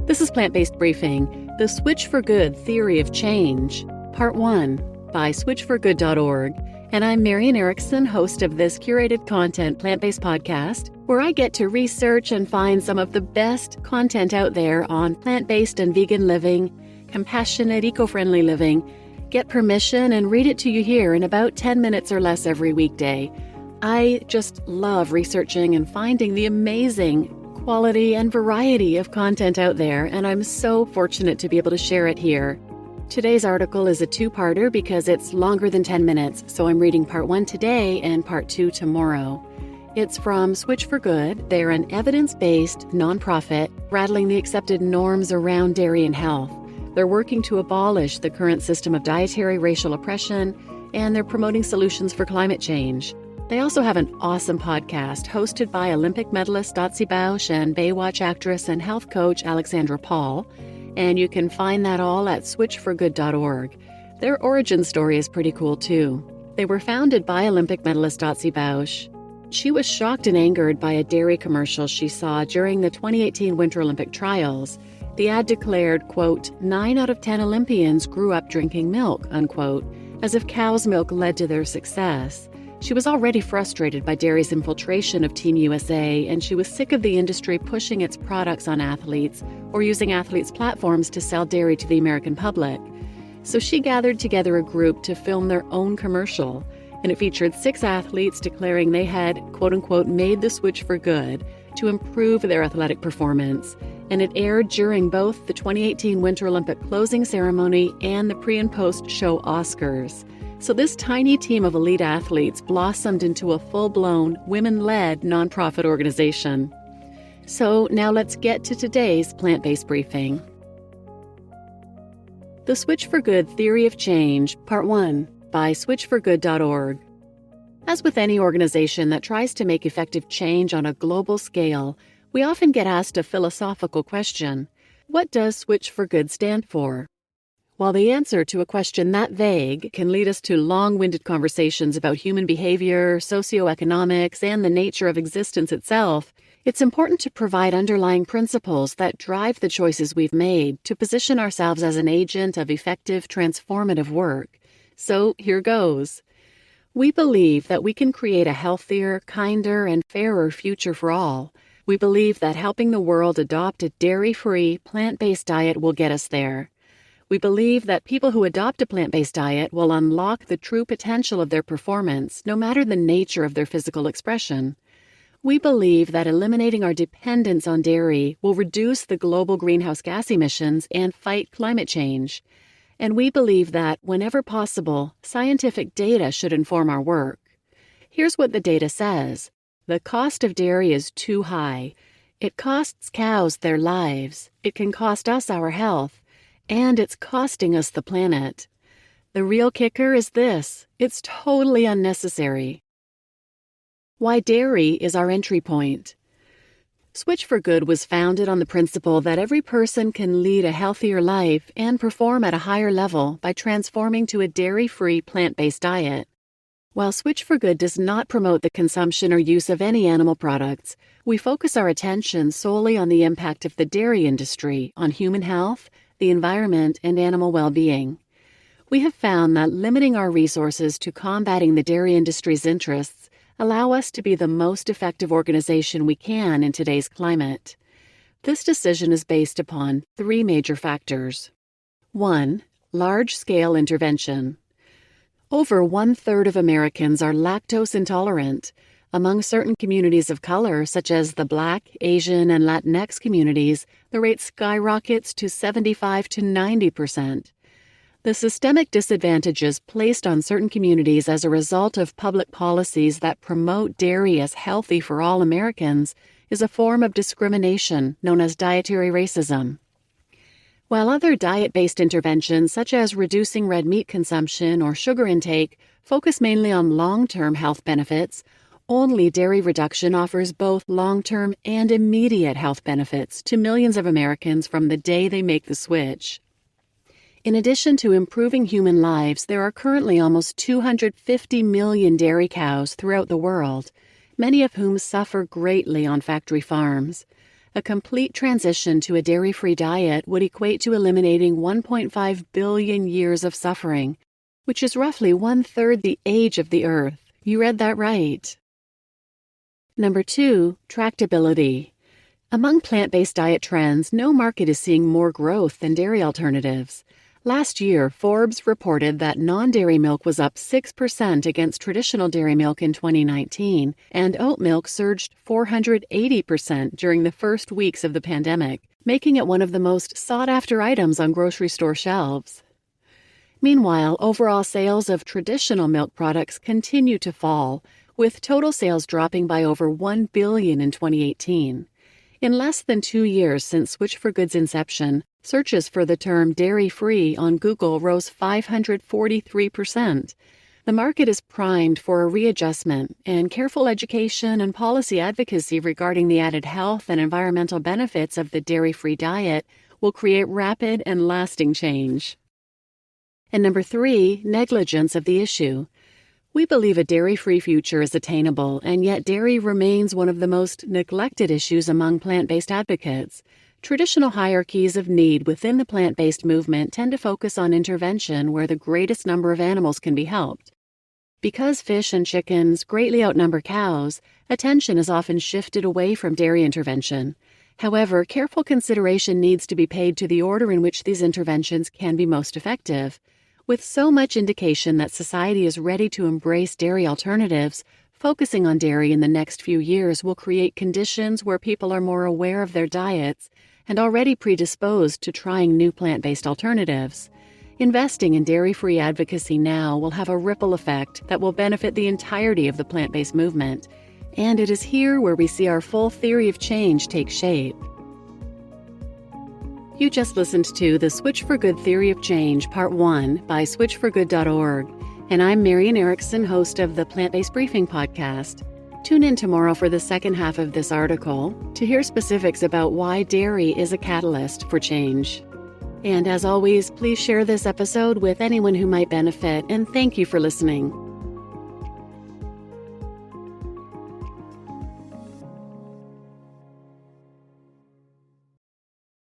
This is Plant-Based Briefing, the Switch4Good Theory of Change, Part 1, by Switch4Good.org, and I'm Marian Erickson, host of this curated content plant-based podcast, where I get to research and find some of the best content out there on plant-based and vegan living, compassionate, eco-friendly living, get permission, and read it to you here in about 10 minutes or less every weekday. I just love researching and finding the amazing quality and variety of content out there, and I'm so fortunate to be able to share it here. Today's article is a two-parter because it's longer than 10 minutes, so I'm reading part 1 today and part 2 tomorrow. It's from Switch4Good. They're an evidence-based nonprofit rattling the accepted norms around dairy and health. They're working to abolish the current system of dietary racial oppression, and they're promoting solutions for climate change. They also have an awesome podcast hosted by Olympic medalist Dotsie Bausch and Baywatch actress and health coach Alexandra Paul, and you can find that all at Switch4Good.org. Their origin story is pretty cool too. They were founded by Olympic medalist Dotsie Bausch. She was shocked and angered by a dairy commercial she saw during the 2018 Winter Olympic trials. The ad declared, quote, 9 out of 10 Olympians grew up drinking milk, unquote, as if cow's milk led to their success. She was already frustrated by dairy's infiltration of Team USA, and she was sick of the industry pushing its products on athletes or using athletes' platforms to sell dairy to the American public. So she gathered together a group to film their own commercial, and it featured 6 athletes declaring they had, quote-unquote, made the switch for good to improve their athletic performance, and it aired during both the 2018 Winter Olympic closing ceremony and the pre- and post-show Oscars. So this tiny team of elite athletes blossomed into a full-blown, women-led nonprofit organization. So now let's get to today's plant-based briefing. The Switch4Good Theory of Change, Part 1, by Switch4Good.org. As with any organization that tries to make effective change on a global scale, we often get asked a philosophical question. What does Switch4Good stand for? While the answer to a question that vague can lead us to long-winded conversations about human behavior, socioeconomics, and the nature of existence itself, it's important to provide underlying principles that drive the choices we've made to position ourselves as an agent of effective, transformative work. So here goes. We believe that we can create a healthier, kinder, and fairer future for all. We believe that helping the world adopt a dairy-free, plant-based diet will get us there. We believe that people who adopt a plant-based diet will unlock the true potential of their performance, no matter the nature of their physical expression. We believe that eliminating our dependence on dairy will reduce the global greenhouse gas emissions and fight climate change. And we believe that, whenever possible, scientific data should inform our work. Here's what the data says. The cost of dairy is too high. It costs cows their lives. It can cost us our health. And it's costing us the planet. The real kicker is this: it's totally unnecessary. Why dairy is our entry point. Switch4Good was founded on the principle that every person can lead a healthier life and perform at a higher level by transforming to a dairy-free, plant-based diet. While Switch4Good does not promote the consumption or use of any animal products, we focus our attention solely on the impact of the dairy industry on human health, the environment, and animal well-being. We have found that limiting our resources to combating the dairy industry's interests allow us to be the most effective organization we can in today's climate. This decision is based upon 3 major factors. 1. Large-scale intervention. Over 1/3 of Americans are lactose intolerant. Among certain communities of color, such as the Black, Asian, and Latinx communities, the rate skyrockets to 75 to 90%. The systemic disadvantages placed on certain communities as a result of public policies that promote dairy as healthy for all Americans is a form of discrimination known as dietary racism. While other diet-based interventions, such as reducing red meat consumption or sugar intake, focus mainly on long-term health benefits, only dairy reduction offers both long-term and immediate health benefits to millions of Americans from the day they make the switch. In addition to improving human lives, there are currently almost 250 million dairy cows throughout the world, many of whom suffer greatly on factory farms. A complete transition to a dairy-free diet would equate to eliminating 1.5 billion years of suffering, which is roughly 1/3 the age of the Earth. You read that right. Number 2, tractability. Among plant-based diet trends, no market is seeing more growth than dairy alternatives. Last year, Forbes reported that non-dairy milk was up 6% against traditional dairy milk in 2019, and oat milk surged 480% during the first weeks of the pandemic, making it one of the most sought-after items on grocery store shelves. Meanwhile, overall sales of traditional milk products continue to fall, with total sales dropping by over $1 billion in 2018. In less than 2 years since Switch4Good's inception, searches for the term dairy-free on Google rose 543%. The market is primed for a readjustment, and careful education and policy advocacy regarding the added health and environmental benefits of the dairy-free diet will create rapid and lasting change. And number 3, negligence of the issue. We believe a dairy-free future is attainable, and yet dairy remains one of the most neglected issues among plant-based advocates. Traditional hierarchies of need within the plant-based movement tend to focus on intervention where the greatest number of animals can be helped. Because fish and chickens greatly outnumber cows, attention is often shifted away from dairy intervention. However, careful consideration needs to be paid to the order in which these interventions can be most effective. With so much indication that society is ready to embrace dairy alternatives, focusing on dairy in the next few years will create conditions where people are more aware of their diets and already predisposed to trying new plant-based alternatives. Investing in dairy-free advocacy now will have a ripple effect that will benefit the entirety of the plant-based movement, and it is here where we see our full theory of change take shape. You just listened to the Switch4Good Theory of Change, Part 1 by Switch4Good.org, and I'm Marian Erickson, host of the Plant-Based Briefing podcast. Tune in tomorrow for the second half of this article to hear specifics about why dairy is a catalyst for change. And as always, please share this episode with anyone who might benefit, and thank you for listening.